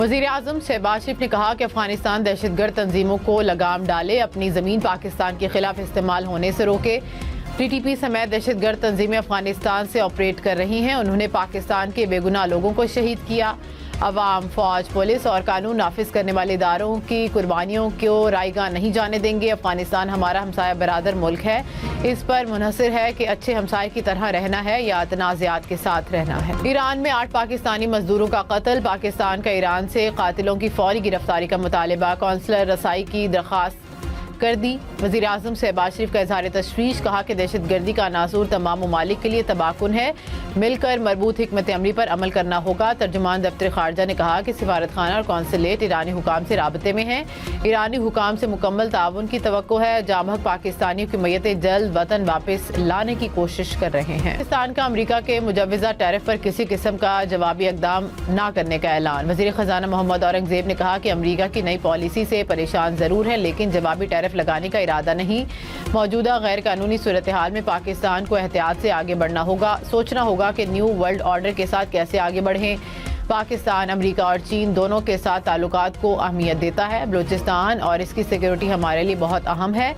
وزیر اعظم شہباز شریف نے کہا کہ افغانستان دہشت گرد تنظیموں کو لگام ڈالے، اپنی زمین پاکستان کے خلاف استعمال ہونے سے روکے۔ ٹی ٹی پی سمیت دہشت گرد تنظیمیں افغانستان سے آپریٹ کر رہی ہیں، انہوں نے پاکستان کے بے گناہ لوگوں کو شہید کیا۔ عوام، فوج، پولیس اور قانون نافذ کرنے والے اداروں کی قربانیوں کو رائے گاہ نہیں جانے دیں گے۔ افغانستان ہمارا ہمسایہ برادر ملک ہے، اس پر منحصر ہے کہ اچھے ہمسائے کی طرح رہنا ہے یا تنازعات کے ساتھ رہنا ہے۔ ایران میں 8 پاکستانی مزدوروں کا قتل، پاکستان کا ایران سے قاتلوں کی فوری گرفتاری کا مطالبہ، قونصلر رسائی کی درخواست کر دی۔ وزیر اعظم شہباز شریف کا اظہار تشویش، کہا کہ دہشت گردی کا عناصر تمام ممالک کے لیے تباہ کن ہے، مل کر مربوط حکمت عملی پر عمل کرنا ہوگا۔ ترجمان دفتر خارجہ نے کہا کہ سفارت خانہ اور قونصلیٹ ایرانی حکام سے رابطے میں ہیں، ایرانی حکام سے مکمل تعاون کی توقع ہے، جاں بحق پاکستانیوں کی میتیں جلد وطن واپس لانے کی کوشش کر رہے ہیں۔ پاکستان کا امریکہ کے مجوزہ ٹیرف پر کسی قسم کا جوابی اقدام نہ کرنے کا اعلان، وزیر خزانہ محمد اورنگزیب نے کہا کہ امریکہ کی نئی پالیسی سے پریشان ضرور ہیں لیکن جوابی ٹیرف لگانے کا ارادہ نہیں۔ موجودہ غیر قانونی صورتحال میں پاکستان کو احتیاط سے آگے بڑھنا ہوگا، سوچنا ہوگا کہ نیو ورلڈ آرڈر کے ساتھ کیسے آگے بڑھیں۔ پاکستان امریکہ اور چین دونوں کے ساتھ تعلقات کو اہمیت دیتا ہے، بلوچستان اور اس کی سیکیورٹی ہمارے لیے بہت اہم ہے،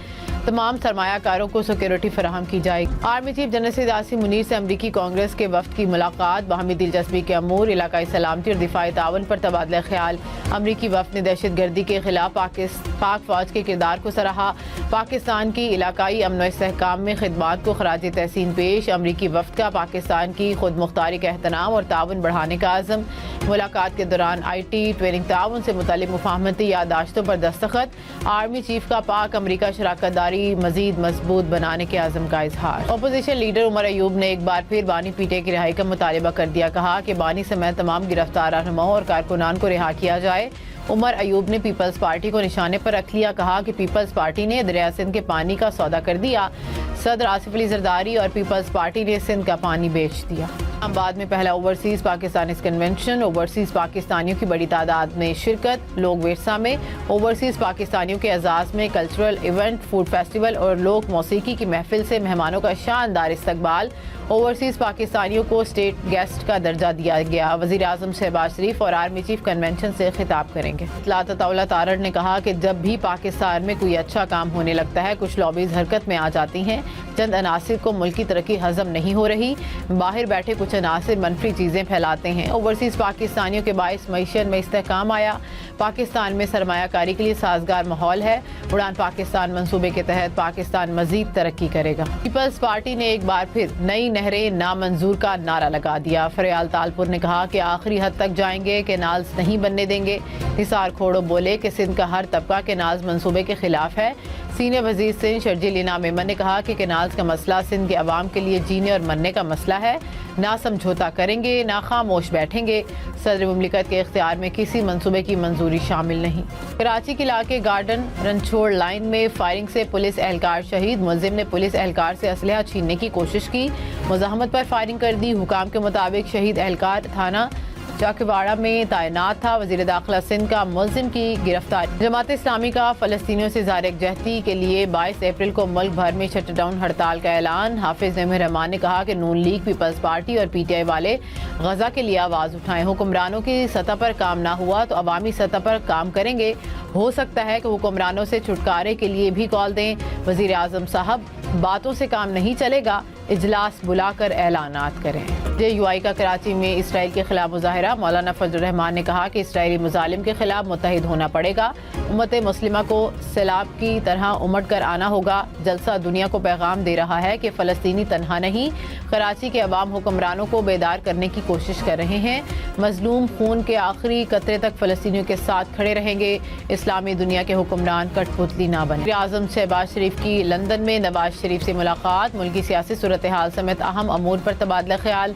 تمام سرمایہ کاروں کو سیکیورٹی فراہم کی جائے گی۔ Army chief general Syed Asim Munir سے امریکی کانگریس کے وفد کی ملاقات، باہمی دلچسپی کے امور، علاقائی سلامتی اور دفاعی تعاون پر تبادلہ خیال۔ امریکی وفد نے دہشت گردی کے خلاف پاک فوج کے کردار کو سراہا، پاکستان کی علاقائی امن و استحکام میں خدمات کو خراج تحسین پیش۔ امریکی وفد کا پاکستان کی خود مختاری کا اہتمام اور تعاون بڑھانے کا عزم۔ ملاقات کے دوران آئی ٹی ٹریننگ تعاون سے متعلق مفاہمتی یادداشتوں پر دستخط۔ آرمی چیف کا پاک امریکہ شراکت داری مزید مضبوط بنانے کے عزم کا اظہار۔ اپوزیشن لیڈر عمر ایوب نے ایک بار پھر بانی پیٹے کی رہائی کا مطالبہ کر دیا، کہا کہ بانی سمیت تمام گرفتار رہنماؤں اور کارکنان کو رہا کیا جائے۔ عمر ایوب نے پیپلز پارٹی کو نشانے پر رکھ لیا، کہا کہ پیپلز پارٹی نے دریا سندھ کے پانی کا سودا کر دیا، صدر آصف علی زرداری اور پیپلز پارٹی نے سندھ کا پانی بیچ دیا۔ آباد میں پہلا اوورسیز پاکستانیز کنونشن، اوورسیز پاکستانیوں کی بڑی تعداد میں شرکت۔ لوک ورثہ میں اوورسیز پاکستانیوں کے اعزاز میں کلچرل ایونٹ، فوڈ فیسٹیول اور لوک موسیقی کی محفل سے مہمانوں کا شاندار استقبال۔ اوورسیز پاکستانیوں کو اسٹیٹ گیسٹ کا درجہ دیا گیا۔ وزیر اعظم شہباز شریف اور آرمی چیف کنونشن سے خطاب کریں گے۔ اطلاعات عطاءاللہ تارڑ نے کہا کہ جب بھی پاکستان میں کوئی اچھا کام ہونے لگتا ہے کچھ لابیز حرکت میں آ جاتی ہیں، چند عناصر کو ملک کی ترقی ہضم نہیں ہو رہی، باہر بیٹھے کچھ عناصر منفی چیزیں پھیلاتے ہیں۔ اوورسیز پاکستانیوں کے باعث معیشت میں استحکام آیا، پاکستان میں سرمایہ کاری کے لیے سازگار ماحول ہے۔ اڑان پاکستان منصوبے کے تحت پاکستان مزید ترقی کرے گا۔ پیپلز پارٹی نے ایک بار پھر نئی نہریں نامنظور کا نعرہ لگا دیا۔ فریال تالپور نے کہا کہ آخری حد تک جائیں گے، کینالز نہیں بننے دیں گے۔ نثار کھوڑو بولے کہ سندھ کا ہر طبقہ کینالز منصوبے کے خلاف ہے۔ سینئر وزیر سندھ شرجیل انعام میمن نے کہا کہ کینالز کا مسئلہ سندھ کے عوام کے لیے جینے اور مرنے کا مسئلہ ہے، نہ سمجھوتا کریں گے نہ خاموش بیٹھیں گے۔ صدر مملکت کے اختیار میں کسی منصوبے کی منظوری شامل نہیں۔ کراچی کے علاقے گارڈن رنچھوڑ لائن میں فائرنگ سے پولیس اہلکار شہید، ملزم نے پولیس اہلکار سے اسلحہ چھیننے کی کوشش کی، مزاحمت پر فائرنگ کر دی۔ حکام کے مطابق شہید اہلکار تھانہ چاکواڑہ میں تعینات تھا۔ وزیر داخلہ سندھ کا ملزم کی گرفتاری۔ جماعت اسلامی کا فلسطینیوں سے اظہار یکجہتی کے لیے 22 اپریل کو ملک بھر میں شٹ ڈاؤن ہڑتال کا اعلان۔ حافظ نعیم الرحمان نے کہا کہ نون لیگ، پیپلز پارٹی اور پی ٹی آئی والے غزہ کے لیے آواز اٹھائیں، حکمرانوں کی سطح پر کام نہ ہوا تو عوامی سطح پر کام کریں گے، ہو سکتا ہے کہ حکمرانوں سے چھٹکارے کے لیے بھی کال دیں۔ وزیر اعظم صاحب باتوں سے کام نہیں چلے گا، اجلاس بلا کر اعلانات کریں۔ جے یو آئی کا کراچی میں اسرائیل کے خلاف مظاہرہ، مولانا فضل الرحمان نے کہا کہ اسرائیلی مظالم کے خلاف متحد ہونا پڑے گا، امت مسلمہ کو سیلاب کی طرح امٹ کر آنا ہوگا۔ جلسہ دنیا کو پیغام دے رہا ہے کہ فلسطینی تنہا نہیں، کراچی کے عوام حکمرانوں کو بیدار کرنے کی کوشش کر رہے ہیں، مظلوم خون کے آخری قطرے تک فلسطینیوں کے ساتھ کھڑے رہیں گے، اسلامی دنیا کے حکمران کٹ پتلی نہ بنے۔ وزیر اعظم شہباز شریف کی لندن میں نواز شریف سے ملاقات، ملکی سیاسی صورتحال سمیت اہم امور پر تبادلہ خیال۔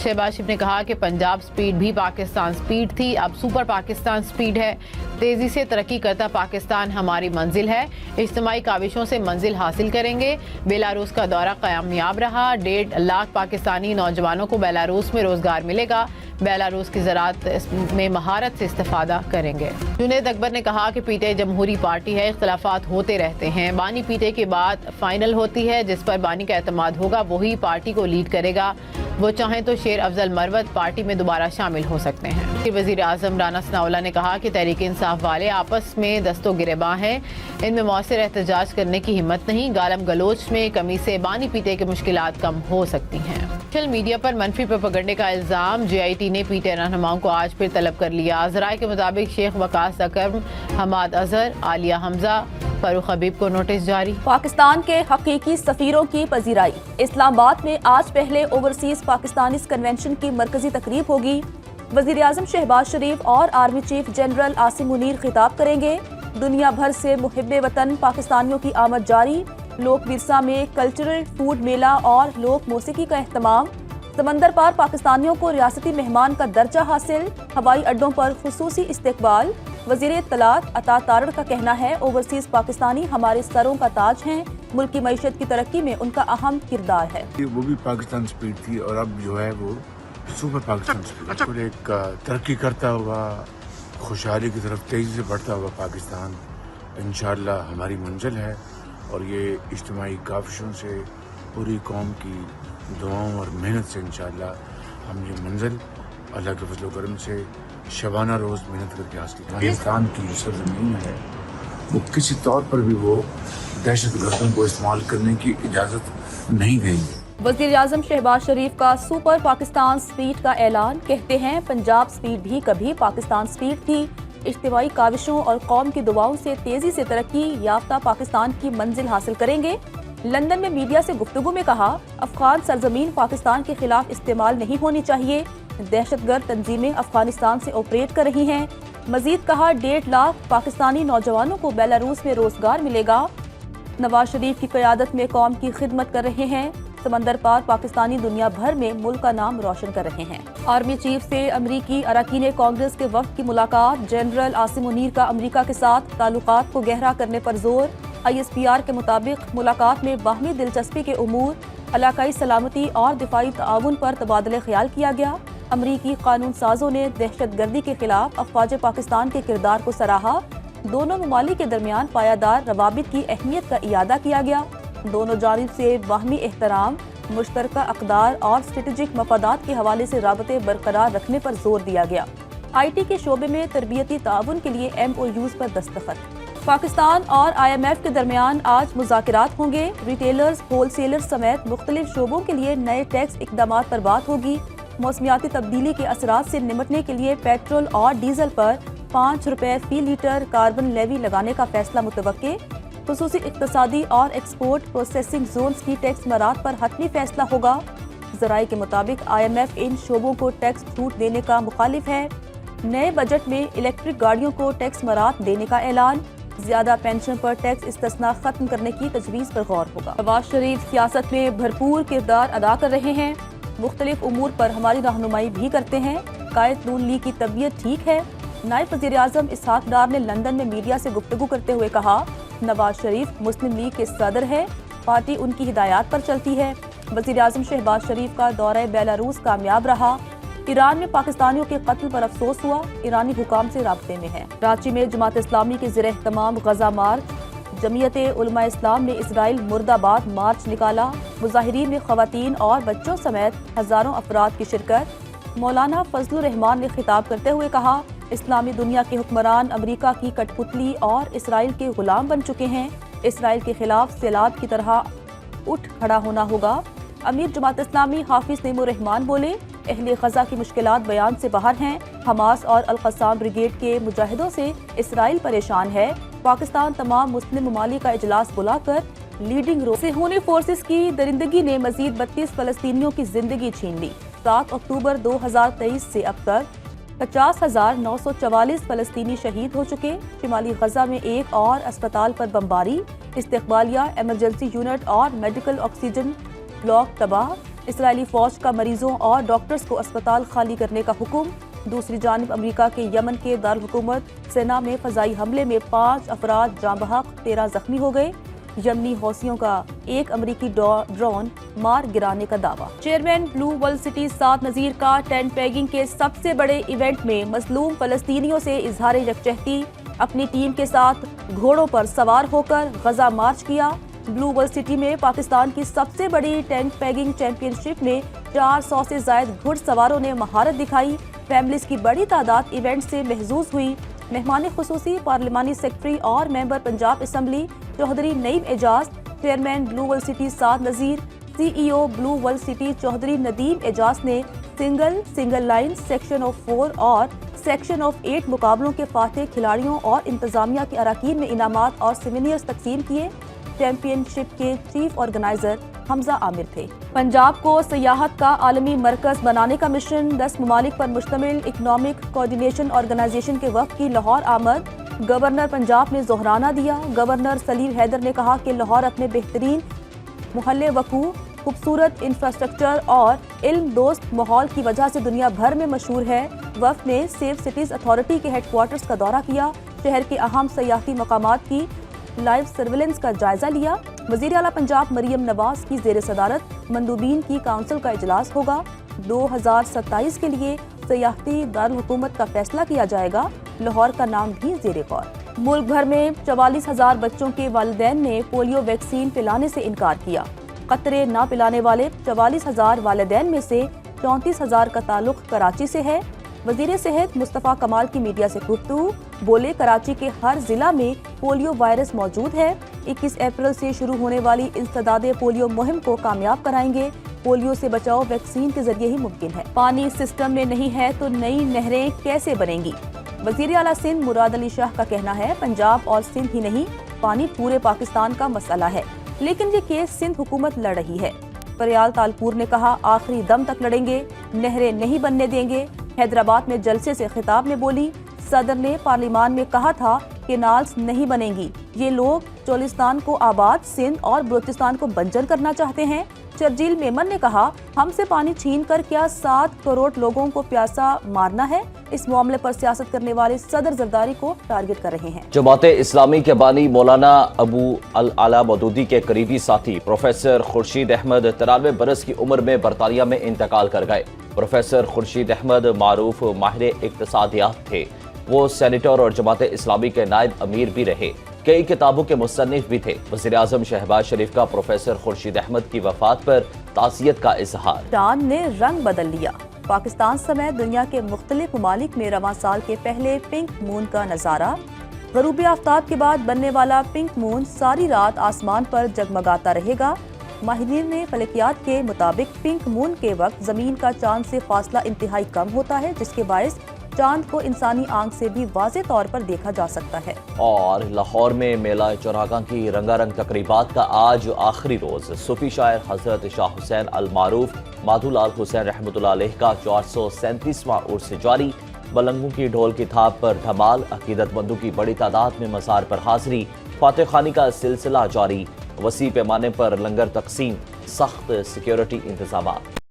شہباز شریف نے کہا کہ پنجاب سپیڈ بھی پاکستان سپیڈ تھی، اب سپر پاکستان سپیڈ ہے، تیزی سے ترقی کرتا پاکستان ہماری منزل ہے، اجتماعی کاوشوں سے منزل حاصل کریں گے۔ بیلاروس کا دورہ کامیاب رہا، 1.5 لاکھ پاکستانی نوجوانوں کو بیلاروس میں روزگار ملے گا، بیلاروس کی زراعت میں مہارت سے استفادہ کریں گے۔ جنید اکبر نے کہا کہ پی ٹی آئی جمہوری پارٹی ہے، اختلافات ہوتے رہتے ہیں، بانی پی ٹی آئی کے بعد فائنل ہوتی ہے، جس پر بانی کا اعتماد ہوگا وہی پارٹی کو لیڈ کرے گا۔ वो चाहें तो शेर अफजल मरवत पार्टी में दोबारा शामिल हो सकते हैं। वजीर आजम राना सनाउल्लाह ने कहा कि तहरीक इंसाफ वाले आपस में दस्तो गिरेबां हैं, इनमें मौसर एहतजाज करने की हिम्मत नहीं। गालम गलोच में कमी से बानी पीते की मुश्किलात कम हो सकती हैं। सोशल मीडिया पर मनफी प्रोपेगेंडे का इल्जाम JIT ने PTI रहनुमाओं को आज फिर तलब कर लिया। ज़राए के मुताबिक शेख वकास अकरम, हमाद अजहर, आलिया हमजा, फारूक हबीब को नोटिस जारी। पाकिस्तान के हकीकी सफीरों की पजीराई। इस्लामाबाद में आज पहले ओवरसीज पाकिस्तानी कन्वेंशन की मरकजी तकरीब होगी। वजीर आजम शहबाज शरीफ और army chief general Asim Munir खिताब करेंगे। दुनिया भर से मुहिब्बे वतन पाकिस्तानियों की आमद जारी। लोक विरसा में कल्चरल फूड मेला और लोक मौसीकी का एहतमाम। समंदर पार पाकिस्तानियों को रियासती मेहमान का दर्जा हासिल। हवाई अड्डों पर खुसूसी इस्तेकबाल। वजीर इत्तलात अता तारड़ का कहना है, ओवरसीज पाकिस्तानी हमारे सरों का ताज हैं। मुल्क की मईशत की तरक्की में उनका अहम किरदार है। वो भी पाकिस्तान स्पीड थी और अब जो है वो सुपर पाकिस्तान स्पीड। एक तरक्की करता हुआ, खुशहाली की तरफ तेजी से बढ़ता हुआ पाकिस्तान इंशाअल्लाह हमारी मंजिल है। और ये इज्तिमाई काविशों से, पूरी कौम की दुआओं और मेहनत से इंशाअल्लाह हम ये मंजिल अल्लाह के फजल करम से शबाना रोज़ मेहनत करके हासिल करें। पाकिस्तान की जो सरजमीन है वो किसी तौर पर भी वो दहशत गर्दों को इस्तेमाल करने की इजाज़त नहीं देंगे। वज़ीर आज़म शहबाज शरीफ का सुपर पाकिस्तान स्पीड का ऐलान। कहते हैं, पंजाब स्पीड भी कभी पाकिस्तान स्पीड थी। इज्तिमाई काविशों और कौम की दुआओं से तेजी से तरक्की याफ्ता पाकिस्तान की मंजिल हासिल करेंगे। लंदन में मीडिया से गुफ्तगू में कहा, अफगान सरजमीन पाकिस्तान के खिलाफ इस्तेमाल नहीं होनी चाहिए। दहशतगर्द तंजीमें अफगानिस्तान से ऑपरेट कर रही हैं। मजीद कहा, 1.5 लाख पाकिस्तानी नौजवानों को बेलारूस में रोजगार मिलेगा। नवाज शरीफ की क़यादत में कौम की खिदमत कर रहे हैं। समंदर पार पाकिस्तानी दुनिया भर में मुल्क का नाम रोशन कर रहे हैं। आर्मी चीफ से अमरीकी अरकान कांग्रेस के वफ्द की मुलाकात। जनरल आसिम मुनीर का अमरीका के साथ ताल्लुकात को गहरा करने पर जोर। ISPR के मुताबिक मुलाकात में बाहमी दिलचस्पी के उमूर, इलाकाई सलामती और दिफाई ताउन पर तबादले ख्याल किया गया। अमरीकी कानून साजों ने दहशत गर्दी के खिलाफ अफवाज पाकिस्तान के किरदार को सराहा। दोनों ममालिक के दरमियान पायादार रवाबित की अहमियत का इयादा किया गया। दोनों जानिब से बाहमी एहतराम, मुश्तरका अक़दार और स्ट्रेटेजिक मफादात के हवाले से राबते बरकरार रखने पर जोर दिया गया। IT के शोबे में तरबियती ताउन के लिए MOUs पर दस्तखत। पाकिस्तान और IMF के दरमियान आज मुज़ाकरात होंगे। रिटेलर्स, होलसेलर्स समेत मुख्तलिफ शोबों के लिए नए टैक्स इक़दामात पर बात होगी। मौसमियाती तब्दीली के असरात से निमटने के लिए पेट्रोल और डीजल पर 5 रुपए फी लीटर कार्बन लेवी लगाने का फैसला मुतवक्के। खुसूसी इक़्तिसादी और एक्सपोर्ट प्रोसेसिंग जोन्स की टैक्स मरात पर हतमी फैसला होगा। ज़राए के मुताबिक IMF इन शोबों को टैक्स छूट देने का मुखालिफ है। नए बजट में इलेक्ट्रिक गाड़ियों को टैक्स मरात देने का ऐलान। ज्यादा पेंशन पर टैक्स इस्तिस्ना खत्म करने की तजवीज़ पर गौर होगा। नवाज शरीफ सियासत में भरपूर किरदार अदा कर रहे हैं। मुख्तलिफ उमूर पर हमारी रहनुमाई भी करते हैं। कायद नून लीग की तबीयत ठीक है। नायब वज़ीर आज़म इसहाक डार ने लंदन में मीडिया से गुफ्तगू करते हुए कहा, नवाज शरीफ मुस्लिम लीग के सदर है, पार्टी उनकी हिदायत पर चलती है। वज़ीर आज़म शहबाज शरीफ का दौरा बेलारूस कामयाब रहा। ईरान में पाकिस्तानियों के कत्ल पर अफसोस हुआ। ईरानी हुकाम से राब्ते में है। कराची में जमात इस्लामी के ज़ेर एहतमाम गजा मार्च। जमीयत उलमा इस्लाम ने इसराइल मुर्दाबाद मार्च निकाला। मुजाहिरीन में ख़वातीन और बच्चों समेत हज़ारों अफराद की शिरकत। मौलाना फजलुर रहमान ने खिताब करते हुए कहा, इस्लामी दुनिया के हुक्मरान अमरीका की कठपुतली और इसराइल के गुलाम बन चुके हैं। इसराइल के खिलाफ सैलाब की तरह उठ खड़ा होना होगा। अमीर जमात इस्लामी हाफिज नईमुर रहमान बोले, अहले गजा की मुश्किलात बयान से बाहर हैं। हमास और अल-क़स्साम ब्रिगेड के मुजाहिदों से इसराइल परेशान है। पाकिस्तान तमाम मुस्लिम ममालिक का इजलास बुलाकर लीडिंग रोल से होने फोर्सेस की दरिंदगी ने मजीद 32 फ़लस्तीनियों की जिंदगी छीन ली। 7 अक्टूबर 2023 से अब तक 50,944 फ़लस्तीनी शहीद हो चुके। शिमाली गजा में एक और अस्पताल पर बमबारी। इस्तेक़बालिया इमरजेंसी यूनिट और मेडिकल ऑक्सीजन ब्लॉक तबाह। इसराइली फौज का मरीजों और डॉक्टर्स को अस्पताल खाली करने का हुक्म। दूसरी जानिब अमेरिका के यमन के दारुल हुकूमत सेना में फ़ज़ाई हमले में 5 अफराद जाँ बहक, 13 जख्मी हो गए। यमनी हौसियों का एक अमेरिकी ड्रोन मार गिराने का दावा। Chairman Blue World City Saad नज़ीर का टेंट पेगिंग के सबसे बड़े इवेंट में मजलूम फ़लस्तीनियों से इजहार यकजहती। अपनी टीम के साथ घोड़ों पर सवार होकर गजा मार्च किया। ब्लू वर्ल्ड सिटी में पाकिस्तान की सबसे बड़ी टेंट पैगिंग चैंपियनशिप में 400 से जायद घुड़सवारों ने महारत दिखाई। फैमिलीज की बड़ी तादाद इवेंट से महजूज हुई। मेहमान खुसूसी पार्लिमानी सेक्रेटरी और member Punjab assembly Chaudhry Naeem Ejaz, chairman Blue World City Saad Nazir, CEO Blue World City Chaudhry Nadeem Ejaz ने सिंगल लाइन, सेक्शन ऑफ 4 और सेक्शन ऑफ 8 मुकाबलों के फातेह खिलाड़ियों और इंतजामिया के अराकीन में इनामात और सिविनियर्स तकसीम किए। चैंपियनशिप के चीफ ऑर्गेनाइजर हमजा आमिर थे। पंजाब को सियाहत का आलमी मरकज बनाने का मिशन, 10 ममालिक पर मुश्तमिल इकनॉमिक कोऑर्डिनेशन ऑर्गेनाइजेशन के वक्त की लाहौर आमद। गवर्नर पंजाब ने जोहराना दिया। गवर्नर सलीम हैदर ने कहा कि लाहौर अपने बेहतरीन मुहल्ले वकू, खूबसूरत इंफ्रास्ट्रक्चर और इल्म दोस्त माहौल की वजह से दुनिया भर में मशहूर है। वफ्द ने सेफ सिटीज अथॉरिटी के हेडक्वार्टर्स का दौरा किया। शहर के अहम सयाहती मकामात की लाइव सर्विलेंस का जायजा लिया। वज़ीर आला पंजाब मरियम नवाज की ज़ेर सदारत मंदूबीन की काउंसिल का इजलास होगा। 2027 के लिए सयाहती दारुल हुकूमत का फैसला किया जाएगा। लाहौर का नाम भी ज़ेर गौर। मुल्क भर में 44,000 बच्चों के वालिदैन ने पोलियो वैक्सीन पिलाने से इनकार किया। कतरे न पिलाने वाले 44,000 वालिदैन में से 34,000 का ताल्लुक कराची से है। वजीर सेहत मुस्तफ़ा कमाल की मीडिया से गुफ्तगू, बोले कराची के हर जिला में पोलियो वायरस मौजूद है। 21 अप्रैल से शुरू होने वाली इंसदादे पोलियो मुहिम को कामयाब कराएंगे। पोलियो से बचाव वैक्सीन के जरिए ही मुमकिन है। पानी सिस्टम में नहीं है तो नई नहरें कैसे बनेंगी? वज़ीर आला सिंध मुराद अली शाह का कहना है, पंजाब और सिंध ही नहीं, पानी पूरे पाकिस्तान का मसला है, लेकिन ये केस सिंध हुकूमत लड़ रही है। फरियाल तालपुर ने कहा, आखिरी दम तक लड़ेंगे, नहरें नहीं बनने देंगे। हैदराबाद में जलसे से खिताब में बोली, सदर ने पार्लियामान में कहा था केनाल्स नहीं बनेंगी। ये लोग चोलिस्तान को आबाद, सिंध और बलूचिस्तान को बंजर करना चाहते हैं। शर्जील मेमन ने कहा, हमसे पानी छीन कर क्या 7 करोड़ लोगों को प्यासा मारना है? इस मामले पर सियासत करने वाले सदर जरदारी को टारगेट कर रहे हैं। जमात इस्लामी के बानी मौलाना अबू अल आला मौदूदी के करीबी साथी प्रोफेसर खुर्शीद अहमद 93 बरस की उम्र में बरतानिया में इंतकाल कर गए। प्रोफेसर खुर्शीद अहमद मारूफ माहिर इक्तिसादियात थे। वो सेनेटर और जमात इस्लामी के नायब अमीर भी रहे। कई किताबों के मुसन्निफ भी थे। वज़ीर आज़म शहबाज शरीफ का प्रोफेसर खुर्शीद अहमद की वफात पर ताज़ियत का इजहार। चांद ने रंग बदल लिया। पाकिस्तान समेत दुनिया के मुख्तलिफ ममालिक में रवां साल के पहले पिंक मून का नज़ारा। गरूब आफ्ताब के बाद बनने वाला पिंक मून सारी रात आसमान पर जगमगाता रहेगा। माहिरीन ने फलकियात के मुताबिक पिंक मून के वक्त जमीन का चांद से फासला इंतहाई कम होता है, जिसके बायस चांद को इंसानी आंख से भी वाज़े तौर पर देखा जा सकता है। और लाहौर में मेला चौरागा की रंगारंग तकरीबात का आज आखिरी रोज। सूफी शायर हजरत शाह हुसैन अल मारूफ माधुलाल हुसैन रहमतुल्लाह अलैह का 437वां उर्स जारी। बलंगों की ढोल की थाप पर धमाल, अकीदतमंदों की बड़ी तादाद में मज़ार पर हाजिरी, फातिह खानी का सिलसिला जारी। वसी पैमाने पर लंगर तकसीम, सख्त सिक्योरिटी इंतजामात।